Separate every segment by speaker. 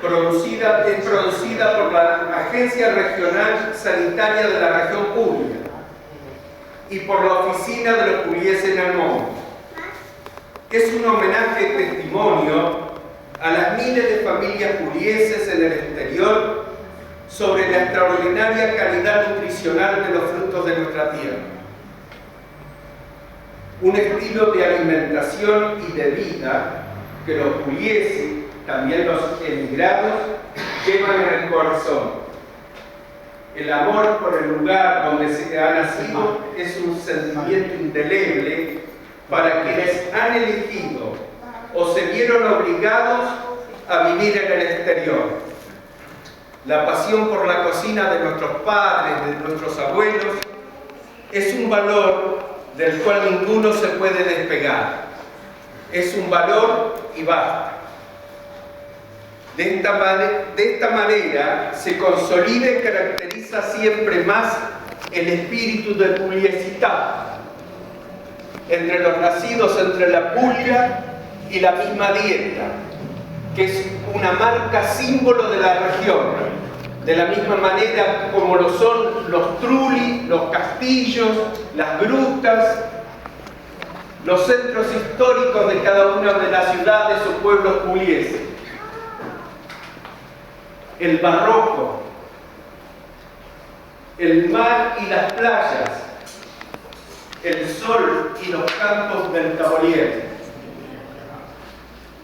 Speaker 1: es producida por la Agencia Regional Sanitaria de la Región Puglia y por la Oficina de los Pugliese en Almón. Es un homenaje y testimonio a las miles de familias puglieses en el exterior sobre la extraordinaria calidad nutricional de los frutos de nuestra tierra. Un estilo de alimentación y de vida que los puglieses, también los emigrados, llevan en el corazón. El amor por el lugar donde se ha nacido es un sentimiento indeleble para quienes han elegido o se vieron obligados a vivir en el exterior. La pasión por la cocina de nuestros padres, de nuestros abuelos, es un valor del cual ninguno se puede despegar. Es un valor y basta. De esta manera se consolida y caracteriza siempre más el espíritu de pugliesità entre los nacidos entre la Puglia y la misma dieta, que es una marca símbolo de la región, de la misma manera como lo son los trulli, los castillos, las grutas, los centros históricos de cada una de las ciudades o pueblos puglieses. El barroco, el mar y las playas, el sol y los campos del Tavoliere.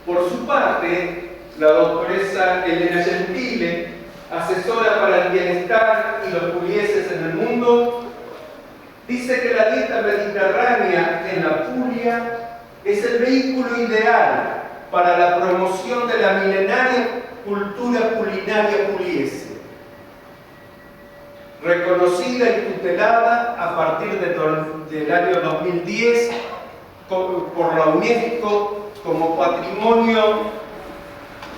Speaker 1: Por su parte, la doctoresa Elena Gentile, asesora para el bienestar y los puglieses en el mundo, dice que la dieta mediterránea en la Puglia es el vehículo ideal para la promoción de la milenaria cultura culinaria pugliese, reconocida y tutelada a partir del año 2010 por la UNESCO como patrimonio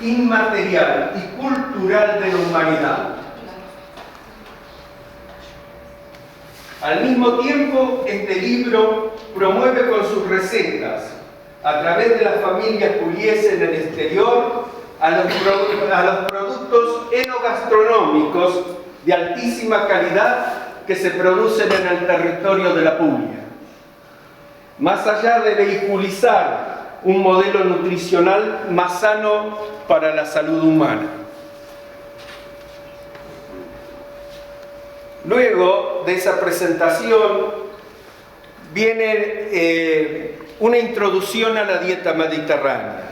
Speaker 1: inmaterial y cultural de la humanidad. Al mismo tiempo, este libro promueve con sus recetas, a través de las familias puglieses en el exterior, a los productos enogastronómicos de altísima calidad que se producen en el territorio de la Puglia. Más allá de vehiculizar un modelo nutricional más sano para la salud humana. Luego de esa presentación viene una introducción a la dieta mediterránea,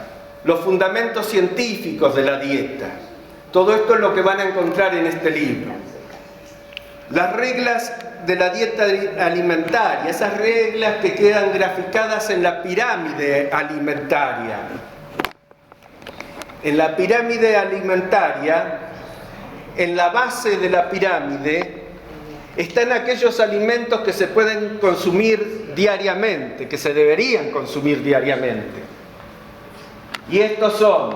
Speaker 1: los fundamentos científicos de la dieta. Todo esto es lo que van a encontrar en este libro. Las reglas de la dieta alimentaria, esas reglas que quedan graficadas en la pirámide alimentaria. En la pirámide alimentaria, en la base de la pirámide, están aquellos alimentos que se pueden consumir diariamente, que se deberían consumir diariamente. Y estos son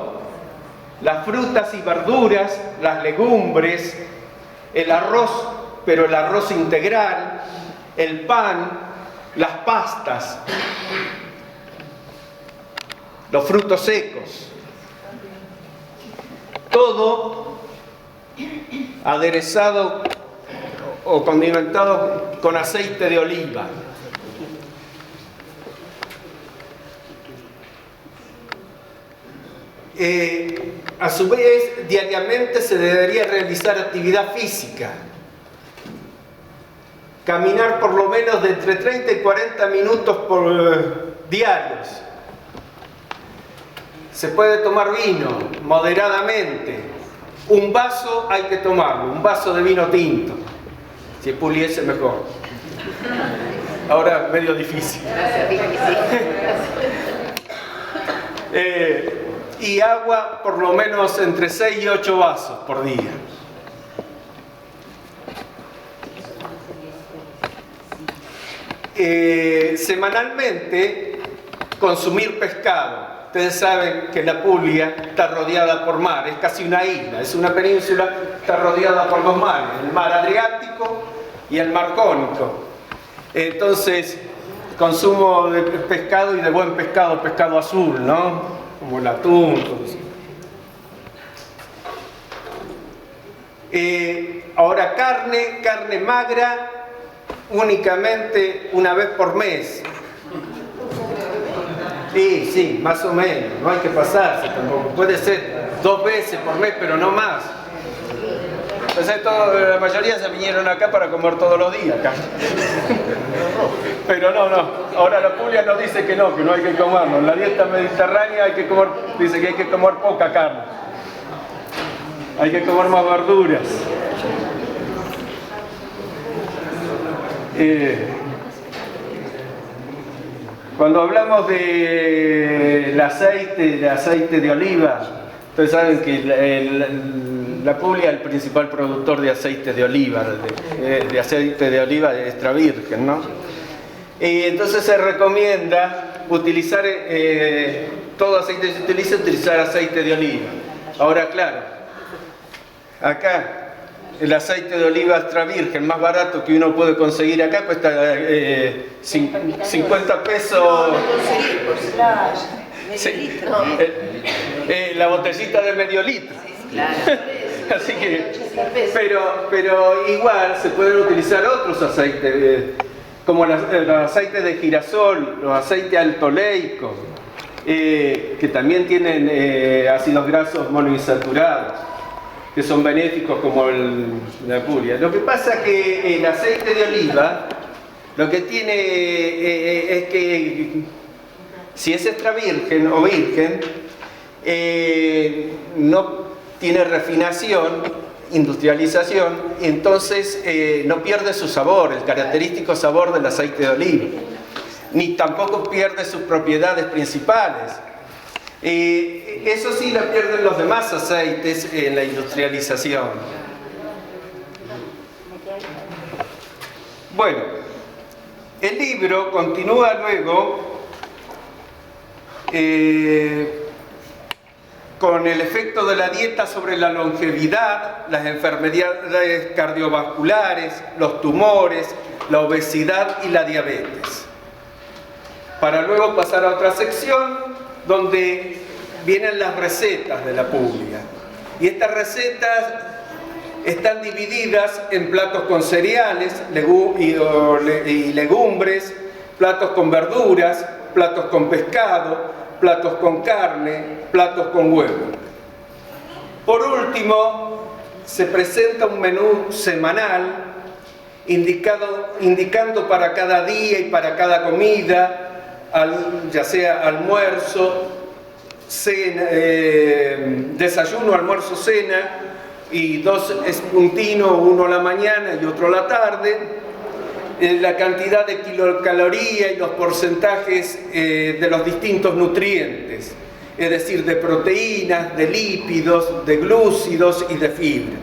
Speaker 1: las frutas y verduras, las legumbres, el arroz, pero el arroz integral, el pan, las pastas, los frutos secos. Todo aderezado o condimentado con aceite de oliva. A su vez, diariamente se debería realizar actividad física. Caminar por lo menos de entre 30 y 40 minutos diarios. Se puede tomar vino moderadamente. Un vaso hay que tomarlo, un vaso de vino tinto. Si es pugliese, mejor. Ahora medio difícil. Y agua por lo menos entre 6 y 8 vasos por día. Semanalmente consumir pescado. Ustedes saben que la Puglia está rodeada por mar, es casi una isla, es una península, está rodeada por dos mares, el mar Adriático y el mar Jónico. Entonces, consumo de pescado y de buen pescado, pescado azul, ¿no? Como el atún, todo eso. Ahora carne magra, únicamente una vez por mes. Sí, más o menos, no hay que pasarse tampoco. Puede ser 2 veces por mes, pero no más. Entonces la mayoría se vinieron acá para comer todos los días acá. Pero no. Ahora la Puglia nos dice que no hay que comerlo. En la dieta mediterránea dice que hay que comer poca carne. Hay que comer más verduras. Cuando hablamos del aceite de oliva, ustedes saben que la Puglia es el principal productor de aceite de oliva, de aceite de oliva extra virgen, ¿no? Y entonces se recomienda utilizar, todo aceite que se utiliza, utilizar aceite de oliva. Ahora, claro, acá el aceite de oliva extra virgen más barato que uno puede conseguir acá cuesta 50 pesos. Sí, la botellita de medio litro. Así que, pero igual se pueden utilizar otros aceites, como los aceites de girasol, los aceites altoleicos, que también tienen ácidos grasos monoinsaturados, que son benéficos como la Puglia. Lo que pasa es que el aceite de oliva, lo que tiene es que si es extra virgen o virgen, no tiene refinación, industrialización, entonces no pierde su sabor, el característico sabor del aceite de oliva, ni tampoco pierde sus propiedades principales. Eso sí la pierden los demás aceites en la industrialización. Bueno, el libro continúa luego con el efecto de la dieta sobre la longevidad, las enfermedades cardiovasculares, los tumores, la obesidad y la diabetes. Para luego pasar a otra sección donde vienen las recetas de la Puglia. Y estas recetas están divididas en platos con cereales y legumbres, platos con verduras, platos con pescado, platos con carne, platos con huevo. Por último, se presenta un menú semanal indicando para cada día y para cada comida, ya sea almuerzo, cena, desayuno, almuerzo, cena, y 2 espuntinos, uno a la mañana y otro a la tarde, la cantidad de kilocalorías y los porcentajes de los distintos nutrientes, es decir, de proteínas, de lípidos, de glúcidos y de fibra.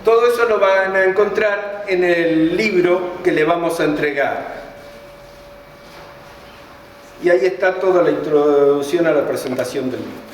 Speaker 1: Todo eso lo van a encontrar en el libro que le vamos a entregar. Y ahí está toda la introducción a la presentación del libro.